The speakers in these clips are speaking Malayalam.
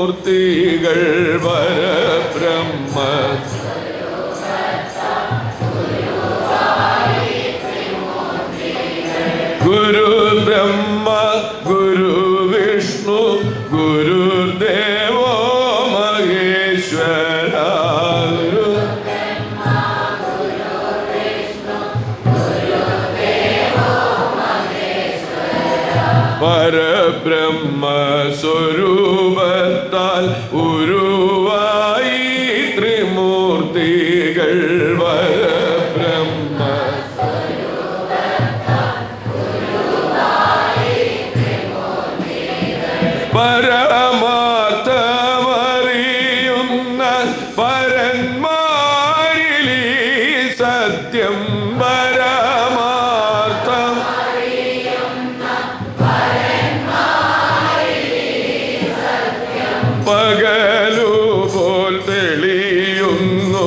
ത്രിമൂർത്തികൾ പരബ്രഹ്മ ഗുരു ബ്രഹ്മ ഗുരു വിഷ്ണു ഗുരുദേവോ മഹേശ്വര പരബ്രഹ്മ സ്വരൂപത്താൽ ഉരുവായി ത്രിമൂർത്തികൾ പരബ്രഹ്മ പരമാർത്ഥമറിയുന്ന പരന്മാരിലീ സത്യം പരമാർത്ഥം പകലു പോൽ തെളിയുന്നു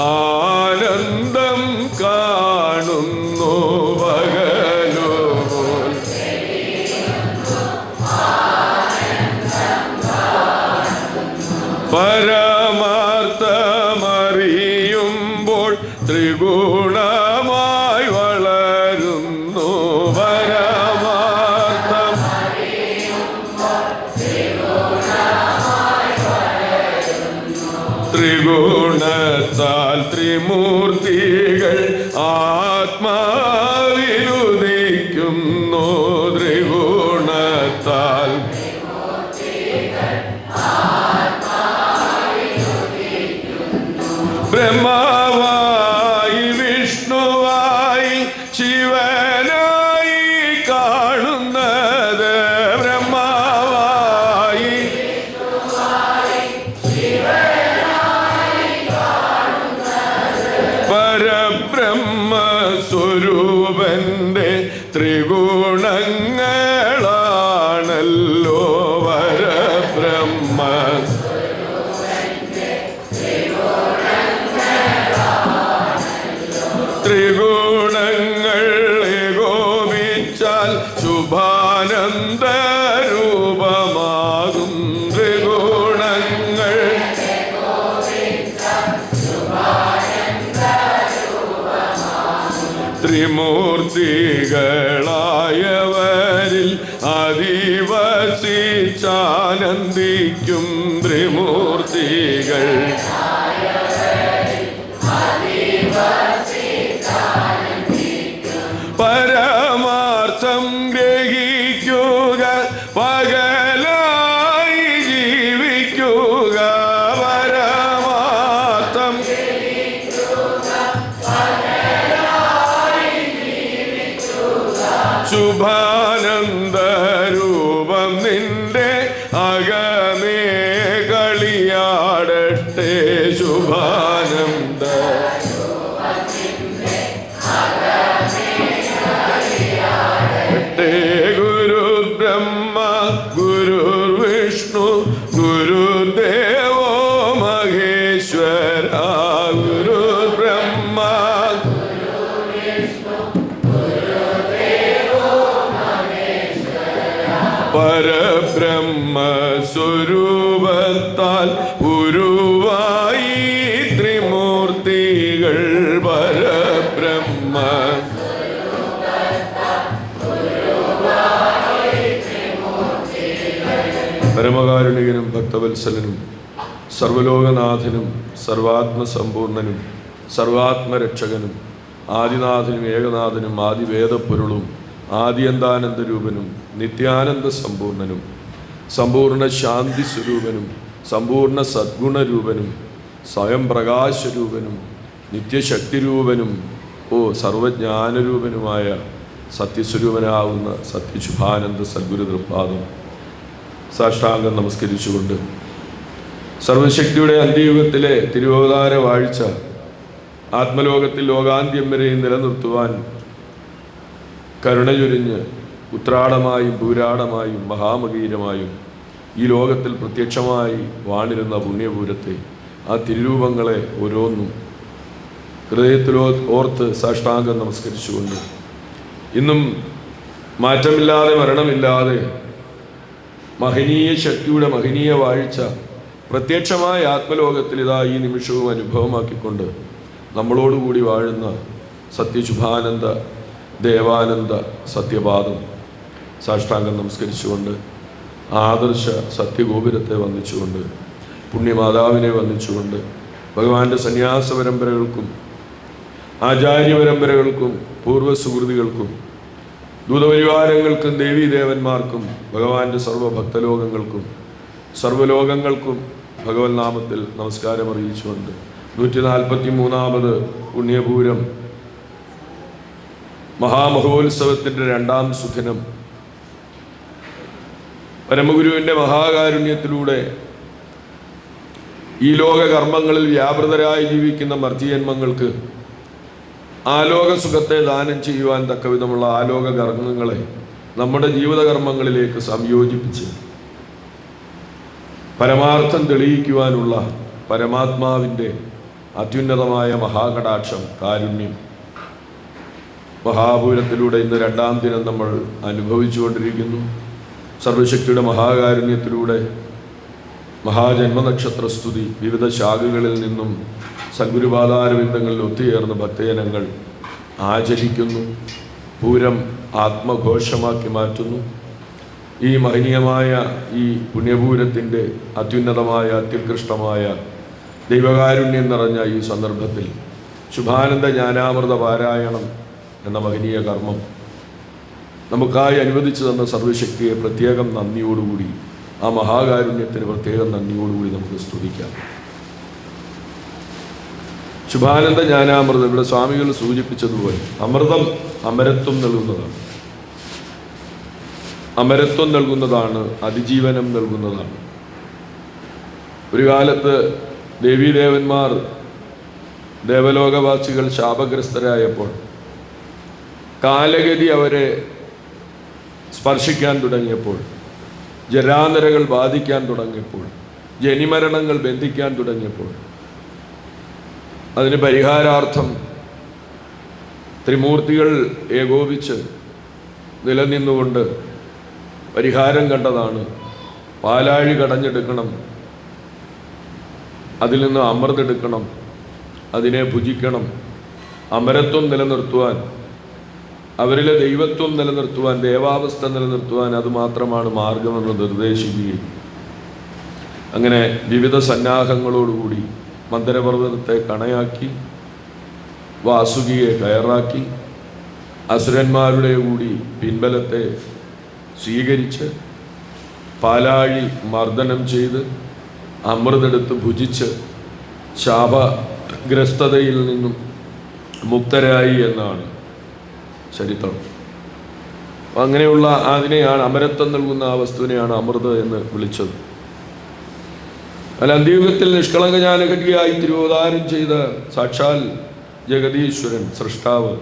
ആനന്ദം കാണുന്നു പകലു പോൽ പരമാർത്ഥമറിയുമ്പോൾ ത്രിഗുണമായി വളരുന്നു പരമാർത്ഥം ത്രിഗുണത്താൽ ത്രിമൂർത്തികൾ ആത്മാവിലുദിക്കുന്നു ത്രിഗുണത്താൽ ബ്രഹ്മാവായി വിഷ്ണുവായി ശിവനായി കാണുന്നത് ബ്രഹ്മാവായി പരബ്രഹ്മ സ്വരൂപന്റെ ത്രിഗുണങ്ങളാണല്ലോ പരബ്രഹ്മ ത്രിഗുണങ്ങൾ ഏകോപിച്ചാൽ ശുഭാനന്ദ രൂപമാകും ത്രിഗുണങ്ങൾ ത്രിമൂർത്തികളായവരിൽ അധിവസിച്ചാനന്ദിക്കും ത്രിമൂർത്തികൾ പരമാർത്ഥം ഗ്രഹിക്കുക പകലായി ജീവിക്കുക പരമാർത്ഥം ശുഭാനന്ദ രൂപം നിന്റെ അകമേ കളിയാടട്ടെ ശുഭാനന്ദ ഗുരു ബ്രഹ്മ ഗുരു വിഷ്ണു ഗുരുദേവോ മഹേശ്വര ഗുരു ബ്രഹ്മ പരബ്രഹ്മ സ്വരൂപത്താൽ ഉരുവായി ത്രിമൂർത്തികൾ പരബ്രഹ്മ പരമകാരുണികനും ഭക്തവത്സലനും സർവലോകനാഥനും സർവാത്മസമ്പൂർണനും സർവാത്മരക്ഷകനും ആദിനാഥനും ഏകനാഥനും ആദിവേദപ്പൊരുളും ആദിയന്താനന്ദരൂപനും നിത്യാനന്ദ സമ്പൂർണനും സമ്പൂർണ്ണ ശാന്തി സ്വരൂപനും സമ്പൂർണ്ണ സദ്ഗുണരൂപനും സ്വയം പ്രകാശരൂപനും നിത്യശക്തിരൂപനും സർവജ്ഞാനരൂപനുമായ സത്യസ്വരൂപനാവുന്ന സത്യശുഭാനന്ദ സദ്ഗുരു തൃപ്പാദം സാഷ്ടാംഗം നമസ്കരിച്ചുകൊണ്ട് സർവശക്തിയുടെ അന്ത്യയുഗത്തിലെ തിരുവവതാര വാഴ്ച ആത്മലോകത്തിൽ ലോകാന്ത്യം വരെയും നിലനിർത്തുവാൻ കരുണചൊരിഞ്ഞ് ഉത്രാടമായും പൂരാടമായും മഹാമകീരമായും ഈ ലോകത്തിൽ പ്രത്യക്ഷമായി വാണിരുന്ന പുണ്യപൂരത്തെ ആ തിരുരൂപങ്ങളെ ഓരോന്നും ഹൃദയത്തിൽ ഓർത്ത് സാഷ്ടാംഗം നമസ്കരിച്ചുകൊണ്ട് ഇന്നും മാറ്റമില്ലാതെ മരണമില്ലാതെ മഹനീയ ശക്തിയുടെ മഹനീയ വാഴ്ച പ്രത്യക്ഷമായ ആത്മലോകത്തിൽ ഇതാ ഈ നിമിഷവും അനുഭവമാക്കിക്കൊണ്ട് നമ്മളോടുകൂടി വാഴുന്ന സത്യശുഭാനന്ദ ദേവാനന്ദ സത്യപാദം സാഷ്ടാംഗം നമസ്കരിച്ചുകൊണ്ട്, ആദർശ സത്യഗോപുരത്തെ വന്ദിച്ചുകൊണ്ട്, പുണ്യമാതാവിനെ വന്ദിച്ചുകൊണ്ട്, ഭഗവാന്റെ സന്യാസ പരമ്പരകൾക്കും ആചാര്യ പരമ്പരകൾക്കും പൂർവ്വസുഹൃതികൾക്കും ദൂതപരിവാരങ്ങൾക്കും ദേവീദേവന്മാർക്കും ഭഗവാന്റെ സർവഭക്തലോകങ്ങൾക്കും സർവ്വലോകങ്ങൾക്കും ഭഗവത് നാമത്തിൽ നമസ്കാരം അറിയിച്ചുകൊണ്ട് 143 പുണ്യപൂരം മഹാമഹോത്സവത്തിൻ്റെ 2ാം സുദിനം പരമഗുരുവിൻ്റെ മഹാകാരുണ്യത്തിലൂടെ ഈ ലോക കർമ്മങ്ങളിൽ വ്യാപൃതരായി ജീവിക്കുന്ന മർത്യജന്മങ്ങൾക്ക് ആലോക സുഖത്തെ ദാനം ചെയ്യുവാൻ തക്കവിധമുള്ള ആലോക കർമ്മങ്ങളെ നമ്മുടെ ജീവിതകർമ്മങ്ങളിലേക്ക് സംയോജിപ്പിച്ച് പരമാർത്ഥം തെളിയിക്കുവാനുള്ള പരമാത്മാവിൻ്റെ അത്യുന്നതമായ മഹാകടാക്ഷം, കാരുണ്യം മഹാപൂരത്തിലൂടെ ഇന്ന് 2ാം ദിനം നമ്മൾ അനുഭവിച്ചുകൊണ്ടിരിക്കുന്നു. സർവശക്തിയുടെ മഹാകാരുണ്യത്തിലൂടെ മഹാജന്മനക്ഷത്ര സ്തുതി വിവിധ ശാഖകളിൽ നിന്നും സദ്ഗുരുപാദാരവിന്ദങ്ങളിൽ ഒത്തുചേർന്ന് ഭക്തജനങ്ങൾ ആചരിക്കുന്നു. പൂരം ആത്മഘോഷമാക്കി മാറ്റുന്നു. ഈ മഹനീയമായ ഈ പുണ്യപൂരത്തിൻ്റെ അത്യുന്നതമായ അത്യുത്കൃഷ്ടമായ ദൈവകാരുണ്യം നിറഞ്ഞ ഈ സന്ദർഭത്തിൽ ശുഭാനന്ദ ജ്ഞാനാമൃത പാരായണം എന്ന മഹനീയ കർമ്മം നമുക്കായി അനുവദിച്ചു തന്ന സർവശക്തിയെ പ്രത്യേകം നന്ദിയോടുകൂടി, ആ മഹാകാരുണ്യത്തിന് പ്രത്യേകം നന്ദിയോടുകൂടി നമുക്ക് സ്തുതിക്കാം. ശുഭാനന്ദ ജ്ഞാനാമൃതം ഇവിടെ സ്വാമികൾ സൂചിപ്പിച്ചതുപോലെ അമൃതം അമരത്വം നൽകുന്നതാണ്, അമരത്വം നൽകുന്നതാണ്, അതിജീവനം നൽകുന്നതാണ്. ഒരു കാലത്ത് ദേവീദേവന്മാർ ദേവലോകവാസികൾ ശാപഗ്രസ്തരായപ്പോൾ കാലഗതി അവരെ സ്പർശിക്കാൻ തുടങ്ങിയപ്പോൾ, ജരാനരകൾ ബാധിക്കാൻ തുടങ്ങിയപ്പോൾ, ജനിമരണങ്ങൾ ബന്ധിക്കാൻ തുടങ്ങിയപ്പോൾ അതിന് പരിഹാരാർത്ഥം ത്രിമൂർത്തികൾ ഏകോപിച്ച് നിലനിന്നുകൊണ്ട് പരിഹാരം കണ്ടതാണ്. പാലാഴി കടഞ്ഞെടുക്കണം, അതിൽ നിന്ന് അമൃതെടുക്കണം, അതിനെ ഭുജിക്കണം, അമരത്വം നിലനിർത്തുവാൻ, അവരിലെ ദൈവത്വം നിലനിർത്തുവാൻ, ദേവാവസ്ഥ നിലനിർത്തുവാൻ അതുമാത്രമാണ് മാർഗമെന്ന് നിർദ്ദേശിക്കുകയും അങ്ങനെ വിവിധ സന്നാഹങ്ങളോടുകൂടി മന്ദരപർവ്വതത്തെ കണയാക്കി, വാസുകിയെ കയറാക്കി, അസുരന്മാരുടെ കൂടി പിൻബലത്തെ സ്വീകരിച്ച് പാലാഴി മർദ്ദനം ചെയ്ത് അമൃതെടുത്ത് ഭുജിച്ച് ശാപഗ്രസ്തതയിൽ നിന്നും മുക്തരായി എന്നാണ് ചരിത്രം. അങ്ങനെയുള്ള അതിനെയാണ് അമരത്വം നൽകുന്ന ആ വസ്തുവിനെയാണ് അമൃത് എന്ന് വിളിച്ചത്. അല്ല, അന്ത്യയുഗത്തിൽ നിഷ്കളങ്ക ജ്ഞാനഘടിയായി തിരുവതാരം ചെയ്ത സാക്ഷാൽ ജഗദീശ്വരൻ സൃഷ്ടാവ്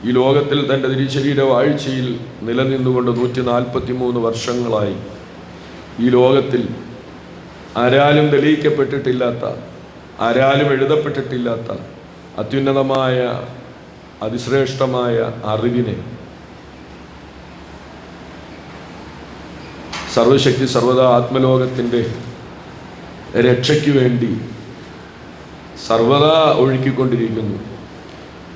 ഈ ലോകത്തിൽ തൻ്റെ തിരുശരീര വാഴ്ചയിൽ നിലനിന്നുകൊണ്ട് 143 വർഷങ്ങളായി ഈ ലോകത്തിൽ ആരാലും തെളിയിക്കപ്പെട്ടിട്ടില്ലാത്ത, ആരാലും എഴുതപ്പെട്ടിട്ടില്ലാത്ത അത്യുന്നതമായ അതിശ്രേഷ്ഠമായ അറിവിനെ സർവശക്തി സർവദാ ആത്മലോകത്തിൻ്റെ രക്ഷയ്ക്ക് വേണ്ടി സർവദാ ഒഴുക്കിക്കൊണ്ടിരിക്കുന്നു.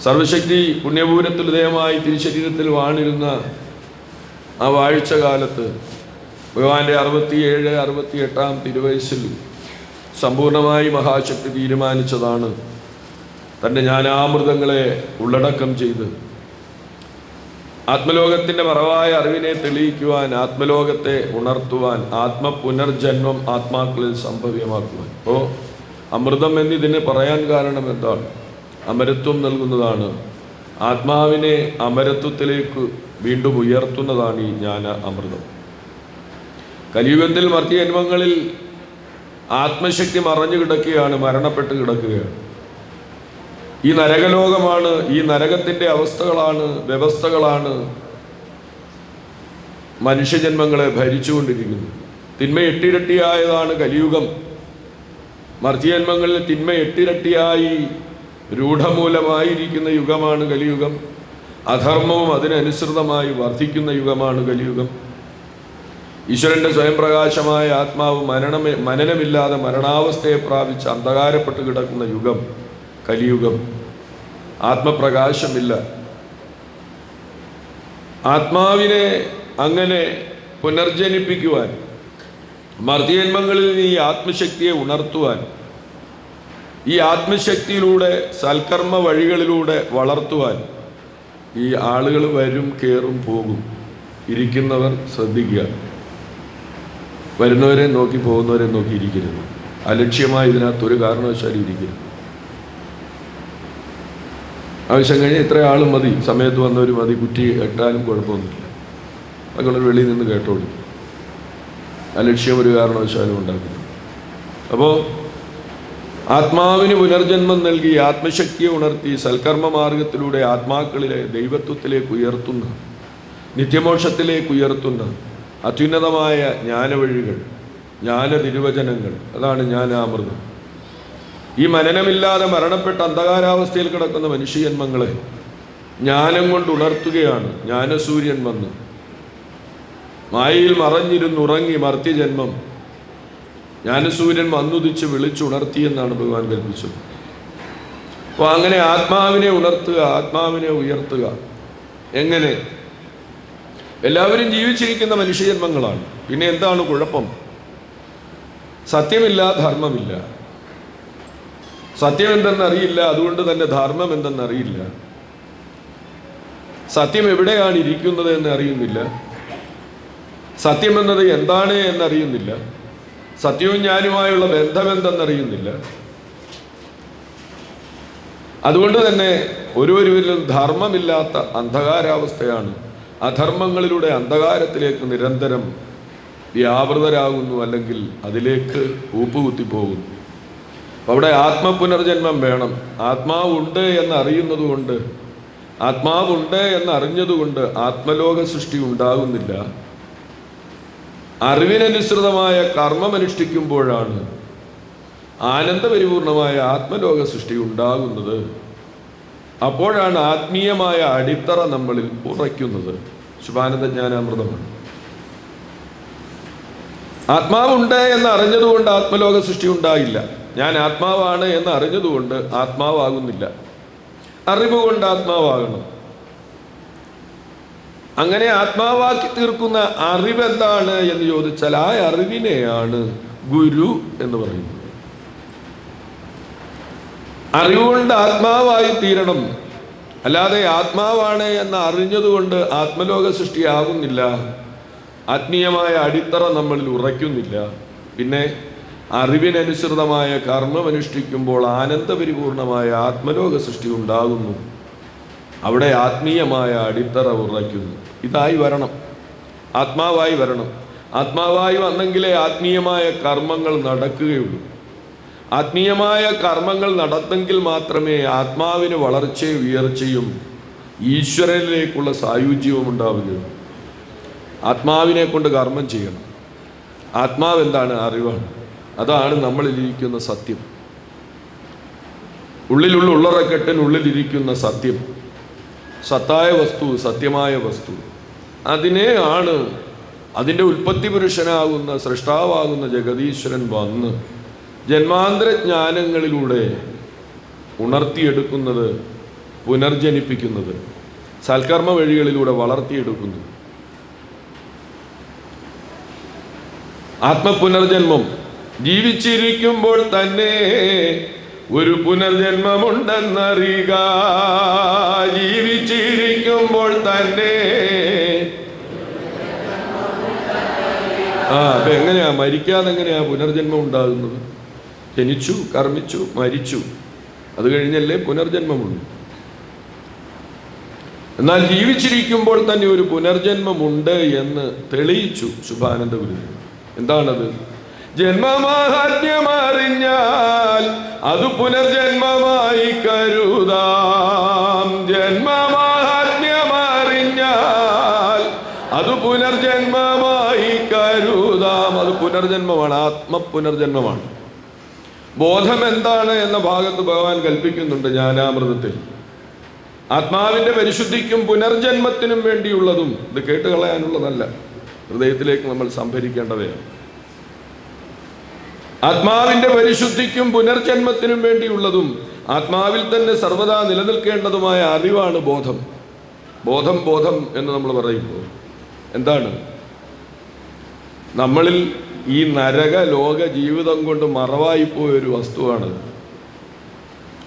സർവശക്തി പുണ്യപൂരത്തിൽ ഉദയമായി തിരുശരീരത്തിൽ വാണിരുന്ന ആ വാഴ്ച കാലത്ത് ഭഗവാന്റെ 67, 68 തിരുവയസ്സിൽ സമ്പൂർണമായി മഹാശക്തി തീരുമാനിച്ചതാണ് തൻ്റെ ജ്ഞാനാമൃതങ്ങളെ ഉള്ളടക്കം ചെയ്ത് ആത്മലോകത്തിൻ്റെ മറവായ അറിവിനെ തെളിയിക്കുവാൻ, ആത്മലോകത്തെ ഉണർത്തുവാൻ, ആത്മപുനർജന്മം ആത്മാക്കളിൽ സംഭവ്യമാക്കുവാൻ. അപ്പോൾ അമൃതം എന്നിതിന് പറയാൻ കാരണം എന്താണ്? അമരത്വം നൽകുന്നതാണ്. ആത്മാവിനെ അമരത്വത്തിലേക്ക് വീണ്ടും ഉയർത്തുന്നതാണ് ഈ ജ്ഞാന അമൃതം. കലിയുഗത്തിൽ മർത്യജന്മങ്ങളിൽ ആത്മശക്തി മറഞ്ഞു കിടക്കുകയാണ്, മരണപ്പെട്ട് കിടക്കുകയാണ്. ഈ നരകലോകമാണ്, ഈ നരകത്തിൻ്റെ അവസ്ഥകളാണ്, വ്യവസ്ഥകളാണ് മനുഷ്യജന്മങ്ങളെ ഭരിച്ചുകൊണ്ടിരിക്കുന്നത്. തിന്മ എട്ടിരട്ടിയായതാണ് കലിയുഗം. മർത്യജന്മങ്ങളിൽ തിന്മ എട്ടിരട്ടിയായി രൂഢമൂലമായിരിക്കുന്ന യുഗമാണ് കലിയുഗം. അധർമ്മവും അതിനനുസൃതമായി വർദ്ധിക്കുന്ന യുഗമാണ് കലിയുഗം. ഈശ്വരന്റെ സ്വയം പ്രകാശമായ ആത്മാവ് മനനമില്ലാതെ മരണാവസ്ഥയെ പ്രാപിച്ച് അന്ധകാരപ്പെട്ട് കിടക്കുന്ന യുഗം കലിയുഗം. ആത്മപ്രകാശമില്ല. ആത്മാവിനെ അങ്ങനെ പുനർജനിപ്പിക്കുവാൻ, മർത്യജന്മങ്ങളിൽ ഈ ആത്മശക്തിയെ ഉണർത്തുവാൻ, ഈ ആത്മശക്തിയിലൂടെ സൽക്കർമ്മ വഴികളിലൂടെ വളർത്തുവാൻ ഈ ആളുകൾ വരും, കയറും, പോകും. ഇരിക്കുന്നവർ ശ്രദ്ധിക്കുക. വരുന്നവരെ നോക്കി പോകുന്നവരെ നോക്കി ഇരിക്കരുത്. അലക്ഷ്യമായി ഇതിനകത്തൊരു കാരണവശാലും ഇരിക്കരുത്. ആവശ്യം കഴിഞ്ഞാൽ ഇത്ര ആളും മതി, സമയത്ത് വന്നവർ മതി, കുറ്റി എട്ടാലും കുഴപ്പമൊന്നുമില്ല. അതുകൊണ്ട് വെളിയിൽ നിന്ന് കേട്ടോളൂ. അലക്ഷ്യം ഒരു കാരണവശാലും ഉണ്ടാക്കുന്നു. അപ്പോൾ ആത്മാവിന് പുനർജന്മം നൽകി ആത്മശക്തിയെ ഉണർത്തി സൽക്കർമ്മ മാർഗത്തിലൂടെ ആത്മാക്കളിലെ ദൈവത്വത്തിലേക്ക് ഉയർത്തുന്ന, നിത്യമോക്ഷത്തിലേക്ക് ഉയർത്തുന്ന അത്യുന്നതമായ ജ്ഞാനവഴികൾ, ജ്ഞാനതിരുവചനങ്ങൾ, അതാണ് ജ്ഞാനാമൃതം. ഈ മനനമില്ലാതെ മരണപ്പെട്ട അന്ധകാരാവസ്ഥയിൽ കിടക്കുന്ന മനുഷ്യജന്മങ്ങളെ ജ്ഞാനം കൊണ്ട് ഉണർത്തുകയാണ് ജ്ഞാനസൂര്യൻ വന്ന്. മായയിൽ മറഞ്ഞിരുന്നുറങ്ങി മർത്യജന്മം ജ്ഞാനസൂര്യൻ വന്നുദിച്ച് വിളിച്ചുണർത്തിയെന്നാണ് ഭഗവാൻ കൽപ്പിച്ചത്. അപ്പോൾ അങ്ങനെ ആത്മാവിനെ ഉണർത്തുക, ആത്മാവിനെ ഉയർത്തുക. എങ്ങനെ? എല്ലാവരും ജീവിച്ചിരിക്കുന്ന മനുഷ്യജന്മങ്ങളാണ്. പിന്നെ എന്താണ് കുഴപ്പം? സത്യമില്ല, ധർമ്മമില്ല. സത്യം എന്തെന്നറിയില്ല, അതുകൊണ്ട് തന്നെ ധർമ്മം എന്തെന്നറിയില്ല. സത്യം എവിടെയാണ് ഇരിക്കുന്നത് എന്ന് അറിയുന്നില്ല. സത്യം എന്നത് എന്താണ് എന്നറിയുന്നില്ല. സത്യവും ഞാനുമായുള്ള ബന്ധമെന്തെന്നറിയുന്നില്ല. അതുകൊണ്ട് തന്നെ ഓരോരുവരിലും ധർമ്മമില്ലാത്ത അന്ധകാരാവസ്ഥയാണ്. അധർമ്മങ്ങളിലൂടെ അന്ധകാരത്തിലേക്ക് നിരന്തരം വ്യാപൃതരാകുന്നു, അല്ലെങ്കിൽ അതിലേക്ക് കൂപ്പുകുത്തിപ്പോകുന്നു. അവിടെ ആത്മപുനർജന്മം വേണം. ആത്മാവുണ്ട് എന്നറിയുന്നതുകൊണ്ട്, ആത്മാവുണ്ട് എന്നറിഞ്ഞതുകൊണ്ട് ആത്മലോക സൃഷ്ടി ഉണ്ടാകുന്നില്ല. അറിവിനനുസൃതമായ കർമ്മമനുഷ്ഠിക്കുമ്പോഴാണ് ആനന്ദപരിപൂർണമായ ആത്മലോക സൃഷ്ടി ഉണ്ടാകുന്നത്. അപ്പോഴാണ് ആത്മീയമായ അടിത്തറ നമ്മളിൽ ഉറയ്ക്കുന്നത്. ശുഭാനന്ദ ജ്ഞാനാമൃതമാണ്. ആത്മാവുണ്ട് എന്ന് അറിഞ്ഞതുകൊണ്ട് ആത്മലോക സൃഷ്ടി ഉണ്ടായില്ല. ഞാൻ ആത്മാവാണ് എന്ന് അറിഞ്ഞതുകൊണ്ട് ആത്മാവാകുന്നില്ല. അറിവ് കൊണ്ട് ആത്മാവാകണം. അങ്ങനെ ആത്മാവാക്കി തീർക്കുന്ന അറിവെന്താണ് എന്ന് ചോദിച്ചാൽ ആ അറിവിനെയാണ് ഗുരു എന്ന് പറയുന്നത്. അറിവുകൊണ്ട് ആത്മാവായി തീരണം. അല്ലാതെ ആത്മാവാണ് എന്ന് അറിഞ്ഞതുകൊണ്ട് ആത്മലോക സൃഷ്ടിയാകുന്നില്ല. ആത്മീയമായ അടിത്തറ നമ്മളിൽ ഉറയ്ക്കുന്നില്ല. പിന്നെ അറിവിനനുസൃതമായ കർമ്മമനുഷ്ഠിക്കുമ്പോൾ ആനന്ദപരിപൂർണമായ ആത്മലോക സൃഷ്ടി ഉണ്ടാകുന്നു. അവിടെ ആത്മീയമായ അടിത്തറ ഉറയ്ക്കുന്നു. ഇതായി വരണം, ആത്മാവായി വരണം. ആത്മാവായി വന്നെങ്കിലേ ആത്മീയമായ കർമ്മങ്ങൾ നടക്കുകയുള്ളൂ. ആത്മീയമായ കർമ്മങ്ങൾ നടത്തെങ്കിൽ മാത്രമേ ആത്മാവിന് വളർച്ചയും ഉയർച്ചയും ഈശ്വരനിലേക്കുള്ള സായുജ്യവും ഉണ്ടാവുകയുള്ളൂ. ആത്മാവിനെ കൊണ്ട് കർമ്മം ചെയ്യണം. ആത്മാവ് എന്താണ്? അറിവാണ്. അതാണ് നമ്മളിലിരിക്കുന്ന സത്യം. ഉള്ളിലുള്ള ഉള്ളറക്കെട്ടിനുള്ളിലിരിക്കുന്ന സത്യം, സത്തായ വസ്തു, സത്യമായ വസ്തു. അതിനെ ആണ് അതിൻ്റെ ഉൽപ്പത്തി പുരുഷനാകുന്ന സൃഷ്ടാവാകുന്ന ജഗതീശ്വരൻ വന്ന് ജന്മാന്തര ജ്ഞാനങ്ങളിലൂടെ ഉണർത്തിയെടുക്കുന്നത്, പുനർജനിപ്പിക്കുന്നത്, സൽക്കർമ്മ വഴികളിലൂടെ വളർത്തിയെടുക്കുന്നു. ആത്മപുനർജന്മം ജീവിച്ചിരിക്കുമ്പോൾ തന്നെ ഒരു പുനർജന്മമുണ്ടെന്നറിയുക. ജീവിച്ചിരിക്കുമ്പോൾ തന്നെ അപ്പൊ എങ്ങനെയാ? മരിക്കാതെ എങ്ങനെയാ പുനർജന്മം ഉണ്ടാകുന്നത്? ജനിച്ചു, കർമ്മിച്ചു, മരിച്ചു, അത് കഴിഞ്ഞല്ലേ പുനർജന്മമുള്ളൂ. എന്നാൽ ജീവിച്ചിരിക്കുമ്പോൾ തന്നെ ഒരു പുനർജന്മമുണ്ട് എന്ന് തെളിയിച്ചു ശുഭാനന്ദ ഗുരുദേവൻ. എന്താണത്? ജന്മമാഹാത്മ്യമറിഞ്ഞാൽ അത് പുനർജന്മമായി കരുതാം. ജന്മമാഹാത്മ്യമറിഞ്ഞാൽ അത് പുനർജന്മമായി കരുതാം. അത് പുനർജന്മമാണ്, ആത്മപുനർജന്മമാണ്. ബോധം എന്താണ് എന്ന ഭാഗത്ത് ഭഗവാൻ കൽപ്പിക്കുന്നുണ്ട് ജ്ഞാനാമൃതത്തിൽ. ആത്മാവിൻ്റെ പരിശുദ്ധിക്കും പുനർജന്മത്തിനും വേണ്ടിയുള്ളതും. ഇത് കേട്ട് കളയാനുള്ളതല്ല. ഹൃദയത്തിലേക്ക് നമ്മൾ സംഭരിക്കേണ്ടവയാണ്. ആത്മാവിന്റെ പരിശുദ്ധിക്കും പുനർജന്മത്തിനും വേണ്ടിയുള്ളതും ആത്മാവിൽ തന്നെ സർവദാ നിലനിൽക്കേണ്ടതുമായ അറിവാണ് ബോധം. ബോധം ബോധം എന്ന് നമ്മൾ പറയുമ്പോൾ എന്താണ്? നമ്മളിൽ ഈ നരക ലോക ജീവിതം കൊണ്ട് മറവായിപ്പോയ ഒരു വസ്തുവാണ്.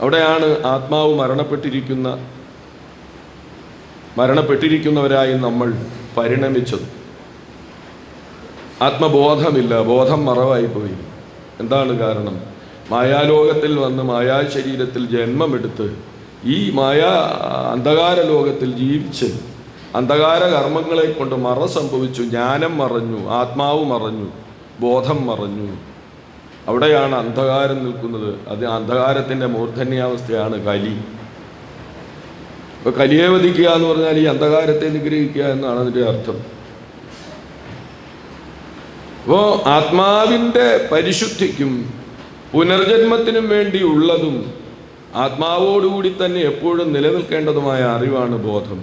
അവിടെയാണ് ആത്മാവ് മരണപ്പെട്ടിരിക്കുന്നവരായി നമ്മൾ പരിണമിച്ചത്. ആത്മബോധമില്ല, ബോധം മറവായിപ്പോയി. എന്താണ് കാരണം? മായാലോകത്തിൽ വന്ന് മായാ ശരീരത്തിൽ ജന്മമെടുത്ത് ഈ അന്ധകാര ലോകത്തിൽ ജീവിച്ച് അന്ധകാര കർമ്മങ്ങളെ കൊണ്ട് മറ സംഭവിച്ചു. ജ്ഞാനം മറഞ്ഞു, ആത്മാവ് മറഞ്ഞു, ബോധം മറഞ്ഞു. അവിടെയാണ് അന്ധകാരം നിൽക്കുന്നത്. അത് അന്ധകാരത്തിൻ്റെ മൂർധന്യാവസ്ഥയാണ് കലി. ഇപ്പോൾ കലിയെ വധിക്കുക എന്ന് പറഞ്ഞാൽ ഈ അന്ധകാരത്തെ നിഗ്രഹിക്കുക എന്നാണ് അതിൻ്റെ അർത്ഥം. അപ്പോൾ ആത്മാവിൻ്റെ പരിശുദ്ധിക്കും പുനർജന്മത്തിനും വേണ്ടിയുള്ളതും ആത്മാവോടുകൂടി തന്നെ എപ്പോഴും നിലനിൽക്കേണ്ടതുമായ അറിവാണ് ബോധം.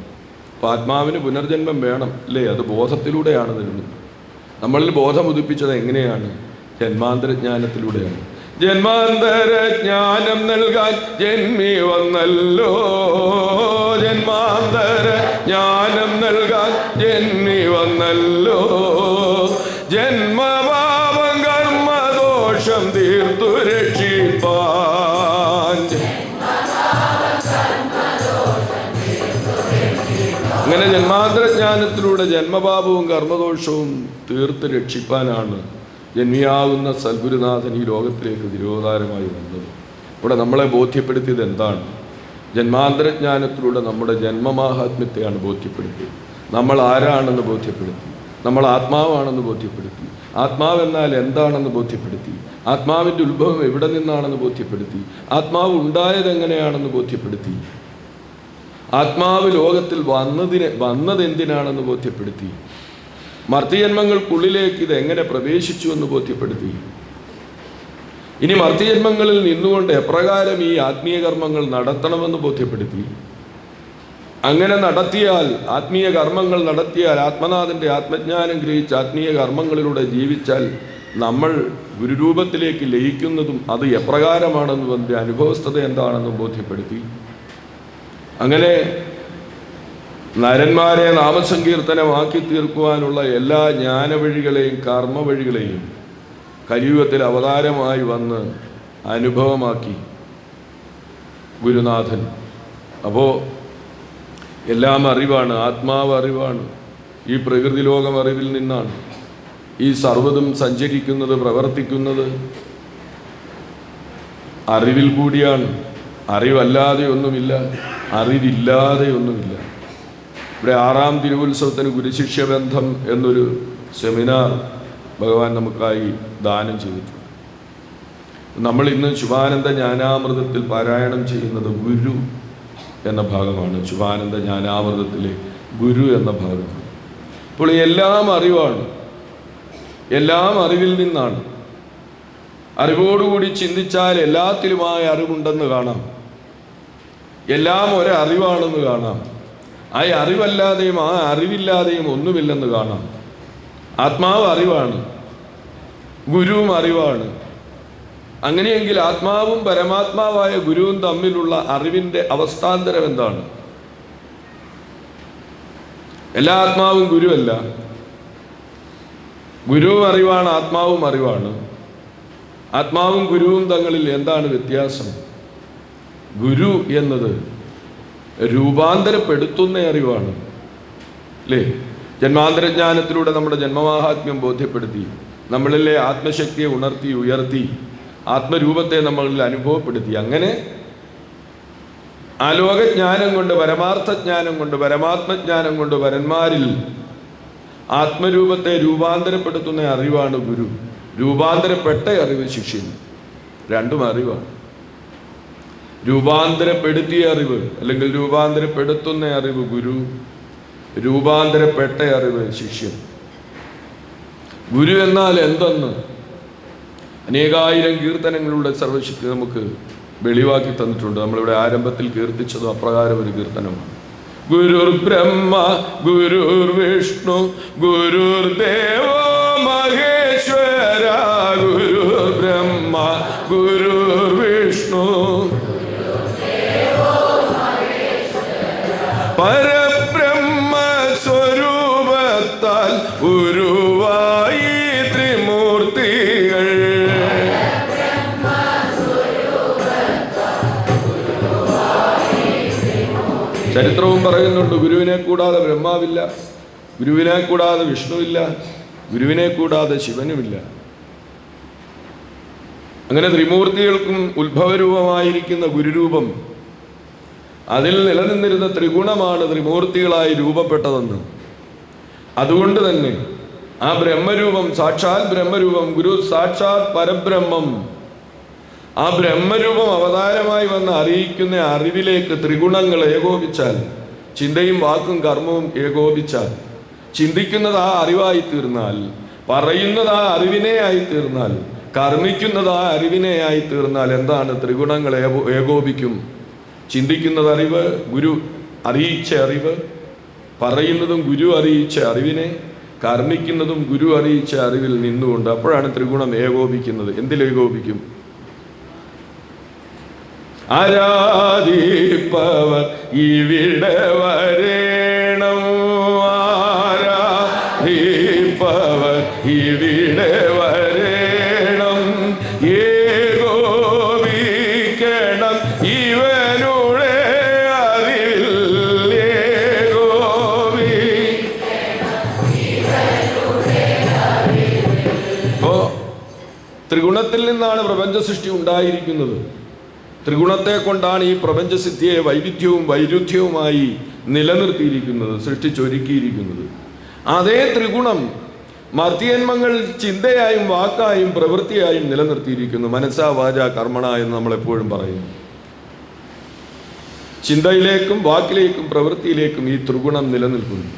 അപ്പോൾ ആത്മാവിന് പുനർജന്മം വേണം അല്ലേ? അത് ബോധത്തിലൂടെയാണ് വരുന്നത്. നമ്മളിൽ ബോധം ഉദിപ്പിച്ചത് എങ്ങനെയാണ്? ജന്മാന്തരജ്ഞാനത്തിലൂടെയാണ്. ജന്മാന്തരജ്ഞാനം നൽകാൻ ജന്മി വന്നല്ലോ, ജന്മാന്തരജ്ഞാനം നൽകാൻ ജന്മി വന്നല്ലോ, ജന്മപാപം കർമ്മദോഷം തീർത്തു രക്ഷിപ്പാൻ. അങ്ങനെ ജന്മാന്തരജ്ഞാനത്തിലൂടെ ജന്മപാപവും കർമ്മദോഷവും തീർത്ത് രക്ഷിപ്പാനാണ് ജന്മിയാകുന്ന സദ്ഗുരുനാഥൻ ഈ ലോകത്തിലേക്ക് തിരോധാരമായി വന്നത്. ഇവിടെ നമ്മളെ ബോധ്യപ്പെടുത്തിയത് എന്താണ്? ജന്മാന്തരജ്ഞാനത്തിലൂടെ നമ്മുടെ ജന്മമാഹാത്മ്യത്തെയാണ് ബോധ്യപ്പെടുത്തിയത്. നമ്മൾ ആരാണെന്ന് ബോധ്യപ്പെടുത്തി, നമ്മൾ ആത്മാവാണെന്ന് ബോധ്യപ്പെടുത്തി, ആത്മാവെന്നാൽ എന്താണെന്ന് ബോധ്യപ്പെടുത്തി, ആത്മാവിൻ്റെ ഉത്ഭവം എവിടെ നിന്നാണെന്ന് ബോധ്യപ്പെടുത്തി, ആത്മാവ് ഉണ്ടായത് എങ്ങനെയാണെന്ന് ബോധ്യപ്പെടുത്തി, ആത്മാവ് ലോകത്തിൽ വന്നതെന്തിനാണെന്ന് ബോധ്യപ്പെടുത്തി, മർത്യജന്മങ്ങൾക്കുള്ളിലേക്ക് ഇത് എങ്ങനെ പ്രവേശിച്ചു എന്ന് ബോധ്യപ്പെടുത്തി. ഇനി മർത്യജന്മങ്ങളിൽ നിന്നുകൊണ്ട് എപ്രകാരം ഈ ആത്മീയ കർമ്മങ്ങൾ നടത്തണമെന്ന് ബോധ്യപ്പെടുത്തി. അങ്ങനെ നടത്തിയാൽ, ആത്മീയ കർമ്മങ്ങൾ നടത്തിയാൽ, ആത്മനാഥൻ്റെ ആത്മജ്ഞാനം ഗ്രഹിച്ച് ആത്മീയ കർമ്മങ്ങളിലൂടെ ജീവിച്ചാൽ നമ്മൾ ഗുരുരൂപത്തിലേക്ക് ലയിക്കുന്നതും അത് എപ്രകാരമാണെന്നും അതിൻ്റെ അനുഭവസ്ഥത എന്താണെന്നും ബോധ്യപ്പെടുത്തി. അങ്ങനെ നരന്മാരെ നാമസങ്കീർത്തനമാക്കി തീർക്കുവാനുള്ള എല്ലാ ജ്ഞാനവഴികളെയും കർമ്മവഴികളെയും കലിയുഗത്തിൽ അവതാരമായി വന്ന് അനുഭവമാക്കി ഗുരുനാഥൻ. അപ്പോൾ എല്ലാം അറിവാണ്, ആത്മാവ് അറിവാണ്. ഈ പ്രകൃതി ലോകം അറിവിൽ നിന്നാണ്. ഈ സർവ്വതും സഞ്ചരിക്കുന്നത്, പ്രവർത്തിക്കുന്നത് അറിവിൽ കൂടിയാണ്. അറിവല്ലാതെ ഒന്നുമില്ല, അറിവില്ലാതെ ഒന്നുമില്ല. ഇവിടെ 6-ാം തിരുവുത്സവത്തിന് ഗുരുശിഷ്യബന്ധം എന്നൊരു സെമിനാർ ഭഗവാൻ നമുക്കായി ദാനം ചെയ്തിട്ടുണ്ട്. നമ്മൾ ഇന്ന് ശുഭാനന്ദ ജ്ഞാനാമൃതത്തിൽ പാരായണം ചെയ്യുന്നത് ഗുരു എന്ന ഭാഗമാണ്. ശുഭാനന്ദ ജ്ഞാനാമൃതത്തിലെ ഗുരു എന്ന ഭാഗമാണ്. അപ്പോൾ എല്ലാം അറിവാണ്, എല്ലാം അറിവിൽ നിന്നാണ്. അറിവോടുകൂടി ചിന്തിച്ചാൽ എല്ലാത്തിലുമായ അറിവുണ്ടെന്ന് കാണാം. എല്ലാം ഒരറിവാണെന്ന് കാണാം. ആ അറിവല്ലാതെയും ആ അറിവില്ലാതെയും ഒന്നുമില്ലെന്ന് കാണാം. ആത്മാവ് അറിവാണ്, ഗുരുവും അറിവാണ്. അങ്ങനെയെങ്കിൽ ആത്മാവും പരമാത്മാവായ ഗുരുവും തമ്മിലുള്ള അറിവിൻ്റെ അവസ്ഥാന്തരം എന്താണ്? എല്ലാ ആത്മാവും ഗുരുവല്ല. ഗുരുവും അറിവാണ്, ആത്മാവും അറിവാണ്. ആത്മാവും ഗുരുവും തങ്ങളിൽ എന്താണ് വ്യത്യാസം? ഗുരു എന്നത് രൂപാന്തരപ്പെടുത്തുന്ന അറിവാണ് അല്ലേ? ജന്മാന്തരജ്ഞാനത്തിലൂടെ നമ്മുടെ ജന്മമാഹാത്മ്യം ബോധ്യപ്പെടുത്തി, നമ്മളിലെ ആത്മശക്തിയെ ഉണർത്തി ഉയർത്തി, ആത്മരൂപത്തെ നമ്മളിൽ അനുഭവപ്പെടുത്തി. അങ്ങനെ ആലോകജ്ഞാനം കൊണ്ട്, പരമാർത്ഥജ്ഞാനം കൊണ്ട്, പരമാത്മജ്ഞാനം കൊണ്ട് പരന്മാരിൽ ആത്മരൂപത്തെ രൂപാന്തരപ്പെടുത്തുന്ന അറിവാണ് ഗുരു. രൂപാന്തരപ്പെട്ട അറിവ് ശിഷ്യൻ. രണ്ടും അറിവാണ്. രൂപാന്തരപ്പെടുത്തിയ അറിവ് അല്ലെങ്കിൽ രൂപാന്തരപ്പെടുത്തുന്ന അറിവ് ഗുരു, രൂപാന്തരപ്പെട്ട അറിവ് ശിഷ്യൻ. ഗുരു എന്നാൽ എന്തെന്ന് അനേകായിരം കീർത്തനങ്ങളുടെ സർവശക്തി നമുക്ക് വെളിവാക്കി തന്നിട്ടുണ്ട്. നമ്മളിവിടെ ആരംഭത്തിൽ കീർത്തിച്ചതും അപ്രകാരം ഒരു കീർത്തനമാണ്. ഗുരുർബ്രഹ്മ ഗുരുർവിഷ്ണു ഗുരുർദേവോ മഹേശ്വര. ഗുരുർബ്രഹ്മ ഗുരുർവിഷ്ണു പരബ്രഹ്മ സ്വരൂപത്താൽ ഉരുവായി ത്രിമൂർത്തികൾ. ചരിത്രവും പറയുന്നുണ്ട്, ഗുരുവിനെ കൂടാതെ ബ്രഹ്മാവില്ല, ഗുരുവിനെ കൂടാതെ വിഷ്ണുവില്ല, ഗുരുവിനെ കൂടാതെ ശിവനുമില്ല. അങ്ങനെ ത്രിമൂർത്തികൾക്കും ഉത്ഭവരൂപമായിരിക്കുന്ന ഗുരുരൂപം, അതിൽ നിലനിന്നിരുന്ന ത്രിഗുണമാണ് ത്രിമൂർത്തികളായി രൂപപ്പെട്ടതെന്ന്. അതുകൊണ്ട് തന്നെ ആ ബ്രഹ്മരൂപം, സാക്ഷാൽ ബ്രഹ്മരൂപം, ഗുരു സാക്ഷാത് പരബ്രഹ്മം, ആ ബ്രഹ്മരൂപം അവതാരമായി വന്ന് അറിയിക്കുന്ന അറിവിലേക്ക് ത്രിഗുണങ്ങൾ ഏകോപിച്ചാൽ, ചിന്തയും വാക്കും കർമ്മവും ഏകോപിച്ചാൽ, ചിന്തിക്കുന്നത് ആ അറിവായി തീർന്നാൽ, പറയുന്നത് ആ അറിവിനെ ആയി തീർന്നാൽ, കർമ്മിക്കുന്നത് ആ അറിവിനെ ആയി തീർന്നാൽ എന്താണ്? ത്രിഗുണങ്ങൾ ഏകോപിക്കും. ചിന്തിക്കുന്നത് അറിവ്, ഗുരു അറിയിച്ച അറിവ്, പറയുന്നതും ഗുരു അറിയിച്ച അറിവിനെ, കർമ്മിക്കുന്നതും ഗുരു അറിയിച്ച അറിവിൽ നിന്നുകൊണ്ട്. അപ്പോഴാണ് ത്രിഗുണം ഏകോപിക്കുന്നത്. എന്തിലേകോപിക്കും? ആരാധിപ്പവർ ഇവിടെ വരേണം, ആരാധിപ്പവർ ഇവിടെ വരേണം, ഏകോപിക്കണം ഇവനുടെ അറിവിൽ, അപ്പോ ത്രിഗുണത്തിൽ നിന്നാണ് പ്രപഞ്ച സൃഷ്ടി ഉണ്ടായിരിക്കുന്നത്. ത്രിഗുണത്തെ കൊണ്ടാണ് ഈ പ്രപഞ്ചസിദ്ധിയെ വൈവിധ്യവും വൈരുദ്ധ്യവുമായി നിലനിർത്തിയിരിക്കുന്നത്, സൃഷ്ടിച്ചൊരുക്കിയിരിക്കുന്നത്. അതേ ത്രിഗുണം മർത്യന്മങ്ങൾ ചിന്തയായും വാക്കായും പ്രവൃത്തിയായും നിലനിർത്തിയിരിക്കുന്നു. മനസ്സാ വാച കർമ്മണ എന്ന് നമ്മളെപ്പോഴും പറയുന്നു. ചിന്തയിലേക്കും വാക്കിലേക്കും പ്രവൃത്തിയിലേക്കും ഈ ത്രിഗുണം നിലനിൽക്കുന്നു.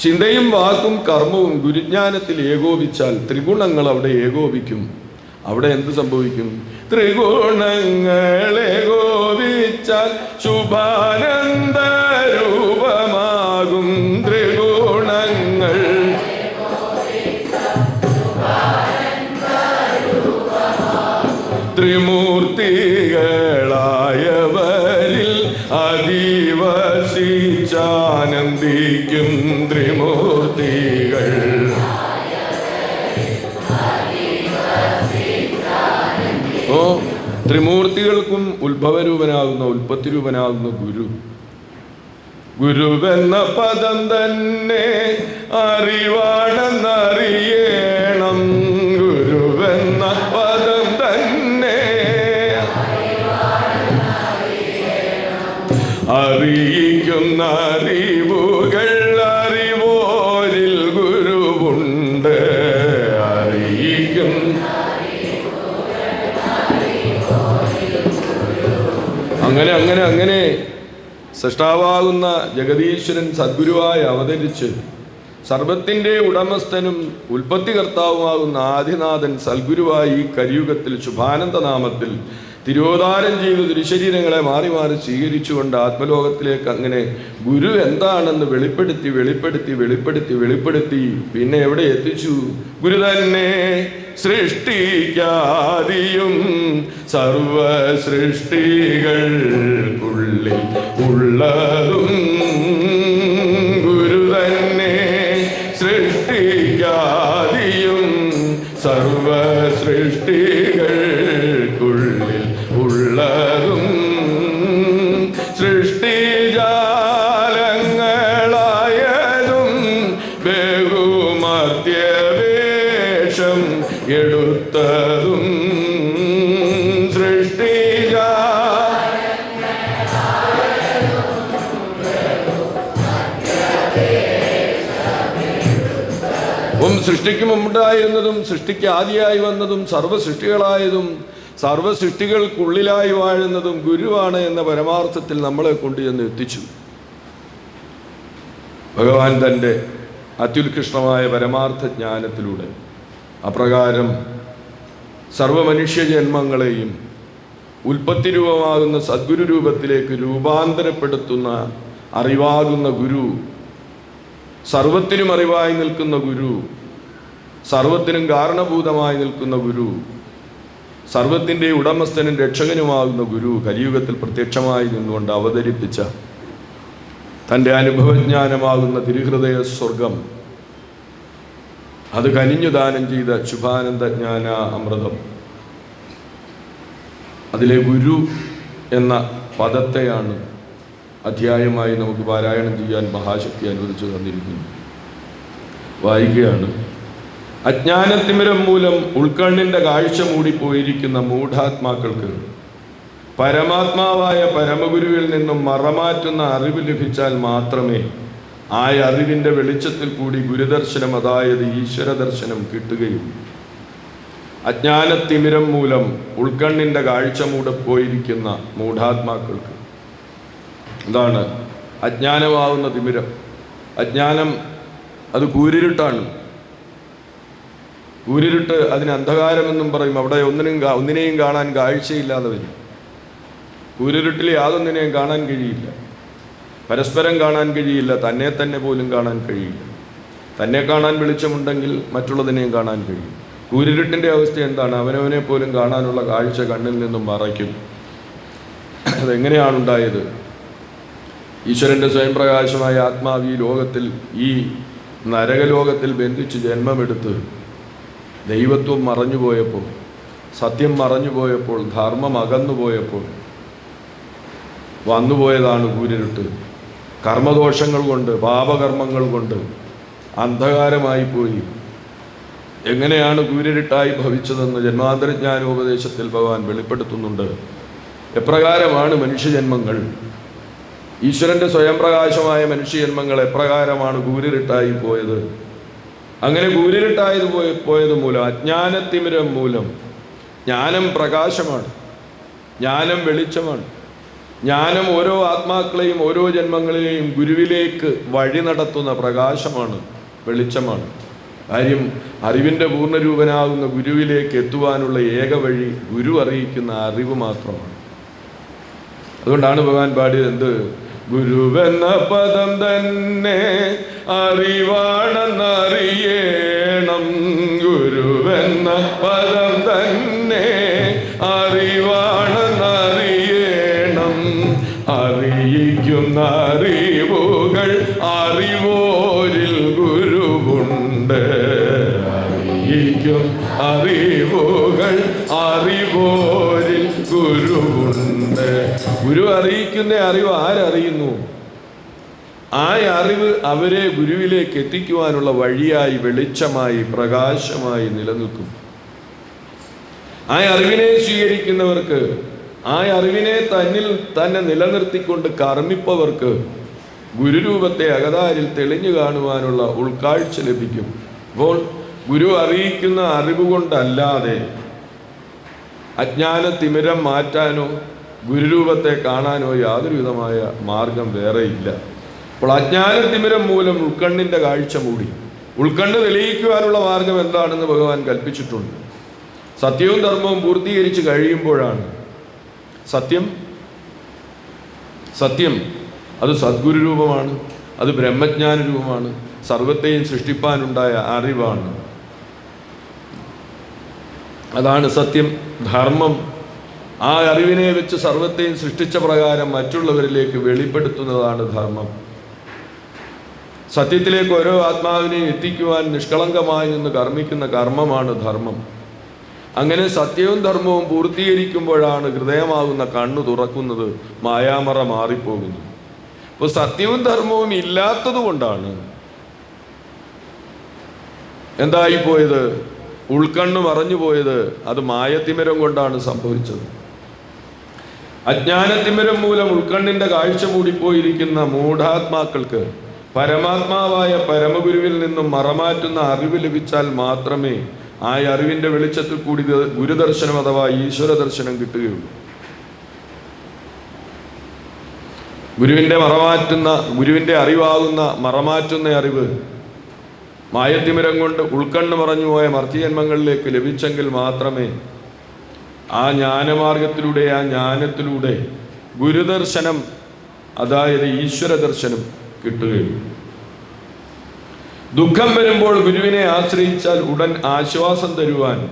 ചിന്തയും വാക്കും കർമ്മവും ഗുരുജ്ഞാനത്തിൽ ഏകോപിച്ചാൽ ത്രിഗുണങ്ങൾ അവിടെ ഏകോപിക്കും. അവിടെ എന്ത് സംഭവിക്കും? ത്രിഗുണങ്ങൾ ഏകോപിച്ചാൽ ശുഭാനന്ദ രൂപമാകും. ത്രിഗുണങ്ങൾ ത്രിമൂർത്തികളായവരിൽ അധിവസിച്ചാനന്ദിക്കും. ത്രിമൂർത്തികൾ ത്രിമൂർത്തികൾക്കും ഉത്ഭവരൂപനാകുന്ന ഉൽപ്പത്തിരൂപനാകുന്ന ഗുരു, ഗുരുവെന്ന പദം തന്നെ അറിവാണെന്നറിയണം. ഗുരുവെന്ന പദം തന്നെ അറിയിക്കുന്ന അറിവുകൾ അറിവോരിൽ ഗുരുവുണ്ട്. അറിയിക്കും അങ്ങനെ അങ്ങനെ അങ്ങനെ സൃഷ്ടാവാകുന്ന ജഗദീശ്വരൻ സദ്ഗുരുവായി അവതരിച്ച് സർവത്തിൻ്റെ ഉടമസ്ഥനും ഉൽപ്പത്തികർത്താവുമാകുന്ന ആദിനാഥൻ സദ്ഗുരുവായി ഈ കലിയുഗത്തിൽ ശുഭാനന്ദനാമത്തിൽ തിരോധാരം ചെയ്ത് തിരുശരീരങ്ങളെ മാറി മാറി സ്വീകരിച്ചുകൊണ്ട് ആത്മലോകത്തിലേക്ക് അങ്ങനെ ഗുരു എന്താണെന്ന് വെളിപ്പെടുത്തി വെളിപ്പെടുത്തി വെളിപ്പെടുത്തി വെളിപ്പെടുത്തി പിന്നെ എവിടെ എത്തിച്ചു? ഗുരു തന്നെ സൃഷ്ടിക്കാദിയും സർവ സൃഷ്ടികൾക്കുള്ളിൽ ഉള്ളതും, ഗുരു തന്നെ സൃഷ്ടിക്കാദിയും സർവ സൃഷ്ടികൾക്കുള്ളിൽ ഉള്ളതും, സൃഷ്ടിജാലങ്ങളായതും ബഹുമർത്യവേഷം എടുത്തതും, സൃഷ്ടിക്ക് മുമ്പുണ്ടായിരുന്നതും സൃഷ്ടിക്ക് ആദിയായി വന്നതും സർവ്വ സൃഷ്ടികളായതും സർവ്വ സൃഷ്ടികൾക്കുള്ളിലായി വാഴുന്നതും ഗുരുവാണ് എന്ന പരമാർത്ഥത്തിൽ നമ്മളെ കൊണ്ടുചെന്ന് എത്തിച്ചു. ഭഗവാൻ തൻ്റെ അത്യുത്കൃഷ്ടമായ പരമാർത്ഥ ജ്ഞാനത്തിലൂടെ അപ്രകാരം സർവമനുഷ്യജന്മങ്ങളെയും ഉൽപ്പത്തി രൂപമാകുന്ന സദ്ഗുരു രൂപത്തിലേക്ക് രൂപാന്തരപ്പെടുത്തുന്ന അറിവാകുന്ന ഗുരു, സർവത്തിനും അറിവായി നിൽക്കുന്ന ഗുരു, സർവത്തിനും കാരണഭൂതമായി നിൽക്കുന്ന ഗുരു, സർവത്തിൻ്റെ ഉടമസ്ഥനും രക്ഷകനുമാകുന്ന ഗുരു കലിയുഗത്തിൽ പ്രത്യക്ഷമായി നിന്നുകൊണ്ട് അവതരിപ്പിച്ച തൻ്റെ അനുഭവജ്ഞാനമാകുന്ന തിരുഹൃദയ സ്വർഗം, അത് കനിഞ്ഞു ദാനം ചെയ്ത ശുഭാനന്ദ ജ്ഞാന അമൃതം, അതിലെ ഗുരു എന്ന പദത്തെയാണ് അധ്യായമായി നമുക്ക് പാരായണം ചെയ്യാൻ മഹാശക്തി അനുവദിച്ചു തന്നിരിക്കുന്നു. വായിക്കുകയാണ്. അജ്ഞാനത്തിമിരം മൂലം ഉൾക്കണ്ണിൻ്റെ കാഴ്ച മൂടിപ്പോയിരിക്കുന്ന മൂഢാത്മാക്കൾക്ക് പരമാത്മാവായ പരമഗുരുവിൽ നിന്നും മറമാറ്റുന്ന അറിവ് ലഭിച്ചാൽ മാത്രമേ ആ അറിവിൻ്റെ വെളിച്ചത്തിൽ കൂടി ഗുരുദർശനം, അതായത് ഈശ്വര ദർശനം കിട്ടുകയുള്ളൂ. അജ്ഞാനത്തിമിരം മൂലം ഉൾക്കണ്ണിൻ്റെ കാഴ്ച മൂടിപ്പോയിരിക്കുന്ന മൂഢാത്മാക്കൾക്ക്, എന്താണ് അജ്ഞാനമാവുന്ന തിമിരം? അജ്ഞാനം അത് കൂരിരുട്ടാണ്. കൂരിരുട്ട് അതിന് അന്ധകാരമെന്നും പറയും. അവിടെ ഒന്നിനെയും കാണാൻ കാഴ്ചയില്ലാതെ വരും. കൂരിരുട്ടിൽ യാതൊന്നിനെയും കാണാൻ കഴിയില്ല, പരസ്പരം കാണാൻ കഴിയില്ല, തന്നെ തന്നെ പോലും കാണാൻ കഴിയില്ല. തന്നെ കാണാൻ വെളിച്ചമുണ്ടെങ്കിൽ മറ്റുള്ളതിനെയും കാണാൻ കഴിയും. കൂരിരുട്ടിൻ്റെ അവസ്ഥ എന്താണ്? അവനവനെ പോലും കാണാനുള്ള കാഴ്ച കണ്ണിൽ നിന്നും മറയ്ക്കും. അതെങ്ങനെയാണ് ഉണ്ടായത്? ഈശ്വരൻ്റെ സ്വയം പ്രകാശമായ ആത്മാവ് ഈ ലോകത്തിൽ, ഈ നരകലോകത്തിൽ ബന്ധിച്ച് ജന്മമെടുത്ത് ദൈവത്വം മറഞ്ഞുപോയപ്പോൾ, സത്യം മറഞ്ഞുപോയപ്പോൾ, ധർമ്മം അകന്നുപോയപ്പോൾ വന്നുപോയതാണ് കൂരിരുട്ട്. കർമ്മദോഷങ്ങൾ കൊണ്ട്, പാപകർമ്മങ്ങൾ കൊണ്ട് അന്ധകാരമായി പോയി. എങ്ങനെയാണ് കൂരിരുട്ടായി ഭവിച്ചതെന്ന് ജന്മാന്തരജ്ഞാനോപദേശത്തിൽ ഭഗവാൻ വെളിപ്പെടുത്തുന്നുണ്ട്. എപ്രകാരമാണ് മനുഷ്യജന്മങ്ങൾ, ഈശ്വരൻ്റെ സ്വയം പ്രകാശമായ മനുഷ്യജന്മങ്ങൾ എപ്രകാരമാണ് കൂരിരുട്ടായി പോയത്? അങ്ങനെ കൂരിരുട്ടായത് പോയത് മൂലം, അജ്ഞാനത്തിമിരം മൂലം, ജ്ഞാനം പ്രകാശമാണ്, ജ്ഞാനം വെളിച്ചമാണ്. ജ്ഞാനം ഓരോ ആത്മാക്കളെയും ഓരോ ജന്മങ്ങളെയും ഗുരുവിലേക്ക് വഴി നടത്തുന്ന പ്രകാശമാണ്, വെളിച്ചമാണ്. കാര്യം അറിവിൻ്റെ പൂർണ്ണരൂപനാകുന്ന ഗുരുവിലേക്ക് എത്തുവാനുള്ള ഏക വഴി ഗുരു അറിയിക്കുന്ന അറിവ് മാത്രമാണ്. അതുകൊണ്ടാണ് ഭഗവാൻ പാടിയത് എന്ത്? ഗുരുവെന്ന പദം തന്നെ അറിവാണെന്നറിയണം, ഗുരുവെന്ന പദം തന്നെ അറിവാണെന്നറിയണം, അറിയിക്കുന്ന അറിവുകൾ അറിവോരിൽ ഗുരുവുണ്ട്, അറിയിക്കും അറിവുകൾ അറിവോരിൽ ഗുരുവുണ്ട്. ഗുരു അറിയിക്കുന്ന അറിവ് ആരറിയുന്നു? ആ അറിവ് അവരെ ഗുരുവിലേക്ക് എത്തിക്കുവാനുള്ള വഴിയായി, വെളിച്ചമായി, പ്രകാശമായി നിലനിൽക്കും. ആ അറിവിനെ സ്വീകരിക്കുന്നവർക്ക്, ആ അറിവിനെ തന്നിൽ തന്നെ നിലനിർത്തിക്കൊണ്ട് കർമ്മിപ്പവർക്ക് ഗുരുരൂപത്തെ അകതാരിൽ തെളിഞ്ഞു കാണുവാനുള്ള ഉൾക്കാഴ്ച ലഭിക്കും. അപ്പോൾ ഗുരു അറിയിക്കുന്ന അറിവ് കൊണ്ടല്ലാതെ അജ്ഞാനത്തിമിരം മാറ്റാനോ ഗുരുരൂപത്തെ കാണാനോ യാതൊരു വിധമായ മാർഗം വേറെയില്ല. അപ്പോൾ അജ്ഞാനത്തിമിരം മൂലം ഉൾക്കണ്ണിൻ്റെ കാഴ്ച മൂടി. ഉൾക്കണ്ണ് തെളിയിക്കുവാനുള്ള മാർഗം എന്താണെന്ന് ഭഗവാൻ കൽപ്പിച്ചിട്ടുണ്ട്. സത്യവും ധർമ്മവും പൂർത്തീകരിച്ച് കഴിയുമ്പോഴാണ് സത്യം അത് സദ്ഗുരു രൂപമാണ്, അത് ബ്രഹ്മജ്ഞാന രൂപമാണ്, സർവത്തെയും സൃഷ്ടിപ്പാനുണ്ടായ അറിവാണ്. അതാണ് സത്യം. ധർമ്മം ആ അറിവിനെ വെച്ച് സർവത്തെയും സൃഷ്ടിച്ച പ്രകാരം മറ്റുള്ളവരിലേക്ക് വെളിപ്പെടുത്തുന്നതാണ് ധർമ്മം. സത്യത്തിലേക്ക് ഓരോ ആത്മാവിനെയും എത്തിക്കുവാൻ നിഷ്കളങ്കമായി നിന്ന് കർമ്മിക്കുന്ന കർമ്മമാണ് ധർമ്മം. അങ്ങനെ സത്യവും ധർമ്മവും പൂർത്തീകരിക്കുമ്പോഴാണ് ഹൃദയമാകുന്ന കണ്ണു തുറക്കുന്നത്, മായാമറ മാറിപ്പോകുന്നു. അപ്പോൾ സത്യവും ധർമ്മവും ഇല്ലാത്തത് കൊണ്ടാണ് എന്തായിപ്പോയത്? ഉൾക്കണ്ണ് മറഞ്ഞു പോയത്. അത് മായത്തിമിരം കൊണ്ടാണ് സംഭവിച്ചത്. അജ്ഞാനത്തിമിരം മൂലം ഉൾക്കണ്ണിൻ്റെ കാഴ്ച മൂടിപ്പോയിരിക്കുന്ന മൂഢാത്മാക്കൾക്ക് പരമാത്മാവായ പരമഗുരുവിൽ നിന്നും മറമാറ്റുന്ന അറിവ് ലഭിച്ചാൽ മാത്രമേ ആ അറിവിൻ്റെ വെളിച്ചത്തിൽ കൂടി ഗുരുദർശനം അഥവാ ഈശ്വര ദർശനം കിട്ടുകയുള്ളൂ. ഗുരുവിൻ്റെ അറിവാകുന്ന മറമാറ്റുന്ന അറിവ് മായത്തിമിരം കൊണ്ട് ഉൾക്കണ്ണ് മറഞ്ഞുപോയ മർത്യജന്മങ്ങളിലേക്ക് ലഭിച്ചെങ്കിൽ മാത്രമേ ആ ജ്ഞാനമാർഗത്തിലൂടെ, ആ ജ്ഞാനത്തിലൂടെ ഗുരുദർശനം അതായത് ഈശ്വര ദർശനം കിട്ടുകയുള്ളൂ. ദുഃഖം വരുമ്പോൾ ഗുരുവിനെ ആശ്രയിച്ചാൽ ഉടൻ ആശ്വാസം തരുവാൻ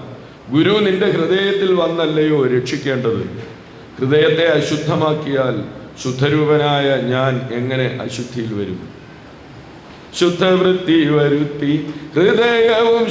ഗുരു നിന്റെ ഹൃദയത്തിൽ വന്നല്ലയോ രക്ഷിക്കേണ്ടത്. ഹൃദയത്തെ അശുദ്ധമാക്കിയാൽ ശുദ്ധരൂപനായ ഞാൻ എങ്ങനെ അശുദ്ധിയിൽ വരും? ശുദ്ധവൃത്തി വരുത്തി ഹൃദയവും